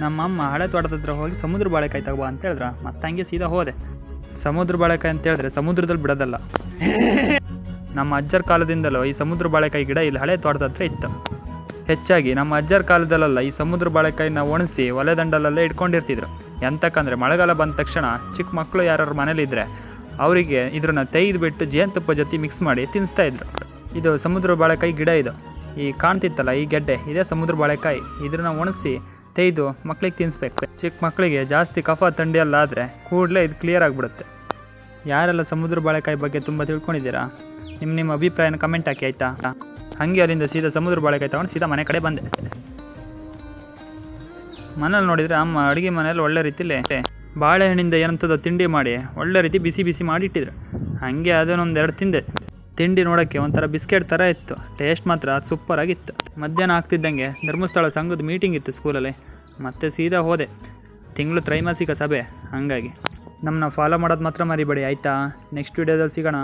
ನಮ್ಮಮ್ಮ ಹಳೆ ತೋಟದ ಹತ್ರ ಹೋಗಿ ಸಮುದ್ರ ಬಾಳೆಕಾಯಿ ತಗೋಬಾ ಅಂತ ಹೇಳಿದ್ರ ಮತ್ತೆ ಹಂಗೆ ಸೀದಾ ಹೋದೆ. ಸಮುದ್ರ ಬಾಳೆಕಾಯಿ ಅಂತ ಹೇಳಿದ್ರೆ ಸಮುದ್ರದಲ್ಲಿ ಬಿಡೋದಲ್ಲ. ನಮ್ಮ ಅಜ್ಜರ ಕಾಲದಿಂದಲೂ ಈ ಸಮುದ್ರ ಬಾಳೆಕಾಯಿ ಗಿಡ ಇಲ್ಲಿ ಹಳೆ ತೋಟದ ಹತ್ರ ಇತ್ತು. ಹೆಚ್ಚಾಗಿ ನಮ್ಮ ಅಜ್ಜರ ಕಾಲದಲ್ಲೆಲ್ಲ ಈ ಸಮುದ್ರ ಬಾಳೆಕಾಯಿನ ಒಣಸಿ ಒಲೆದಂಡಲಲ್ಲೇ ಇಟ್ಕೊಂಡಿರ್ತಿದ್ರು. ಎಂತಕ್ಕಂದ್ರೆ ಮಳೆಗಾಲ ಬಂದ ತಕ್ಷಣ ಚಿಕ್ಕ ಮಕ್ಕಳು ಯಾರು ಮನೇಲಿದ್ರೆ ಅವರಿಗೆ ಇದ್ರನ್ನ ತೆಗೆದುಬಿಟ್ಟು ಜೇನುತುಪ್ಪ ಜೊತೆ ಮಿಕ್ಸ್ ಮಾಡಿ ತಿನ್ನಿಸ್ತಾ ಇದ್ರು. ಇದು ಸಮುದ್ರ ಬಾಳೆಕಾಯಿ ಗಿಡ. ಇದು ಈ ಕಾಣ್ತಿತ್ತಲ್ಲ ಈ ಗೆಡ್ಡೆ ಇದೇ ಸಮುದ್ರ ಬಾಳೆಕಾಯಿ. ಇದ್ರನ್ನ ಒಣಸಿ ತೆಗೆದು ಮಕ್ಳಿಗೆ ತಿನ್ನಿಸ್ಬೇಕು. ಚಿಕ್ಕ ಮಕ್ಕಳಿಗೆ ಜಾಸ್ತಿ ಕಫ ಥಂಡಿ ಎಲ್ಲ ಆದರೆ ಕೂಡಲೇ ಇದು ಕ್ಲಿಯರ್ ಆಗಿಬಿಡುತ್ತೆ. ಯಾರೆಲ್ಲ ಸಮುದ್ರ ಬಾಳೆಕಾಯಿ ಬಗ್ಗೆ ತುಂಬ ತಿಳ್ಕೊಂಡಿದ್ದೀರಾ ನಿಮ್ಮ ಅಭಿಪ್ರಾಯನ ಕಮೆಂಟ್ ಹಾಕಿ ಆಯಿತಾ. ಹಾಗೆ ಅಲ್ಲಿಂದ ಸೀದಾ ಸಮುದ್ರ ಬಾಳೆಕಾಯಿ ತಗೊಂಡು ಸೀದಾ ಮನೆ ಕಡೆ ಬಂದೆ. ಮನೇಲಿ ನೋಡಿದರೆ ಅಮ್ಮ ಅಡುಗೆ ಮನೇಲಿ ಒಳ್ಳೆ ರೀತಿಲಿ ಬಾಳೆಹಣ್ಣಿಂದ ಏನಂತದೋ ತಿಂಡಿ ಮಾಡಿ ಒಳ್ಳೆ ರೀತಿ ಬಿಸಿ ಬಿಸಿ ಮಾಡಿ ಇಟ್ಟಿದ್ರು. ಹಾಗೆ ಅದನ್ನೊಂದೆರಡು ತಿಂದೆ. ತಿಂಡಿ ನೋಡೋಕ್ಕೆ ಒಂಥರ ಬಿಸ್ಕೆಟ್ ಥರ ಇತ್ತು. ಟೇಸ್ಟ್ ಮಾತ್ರ ಸೂಪರಾಗಿತ್ತು. ಮಧ್ಯಾಹ್ನ ಆಗ್ತಿದ್ದಂಗೆ ಧರ್ಮಸ್ಥಳ ಸಂಘದ ಮೀಟಿಂಗ್ ಇತ್ತು ಸ್ಕೂಲಲ್ಲಿ. ಮತ್ತೆ ಸೀದಾ ಹೋದೆ. ತಿಂಗಳು ತ್ರೈಮಾಸಿಕ ಸಭೆ. ಹಾಗಾಗಿ ನಮ್ಮನ್ನ ಫಾಲೋ ಮಾಡೋದು ಮಾತ್ರ ಮರಿಬೇಡಿ ಆಯಿತಾ. ನೆಕ್ಸ್ಟ್ ವೀಡಿಯೋದಲ್ಲಿ ಸಿಗೋಣ.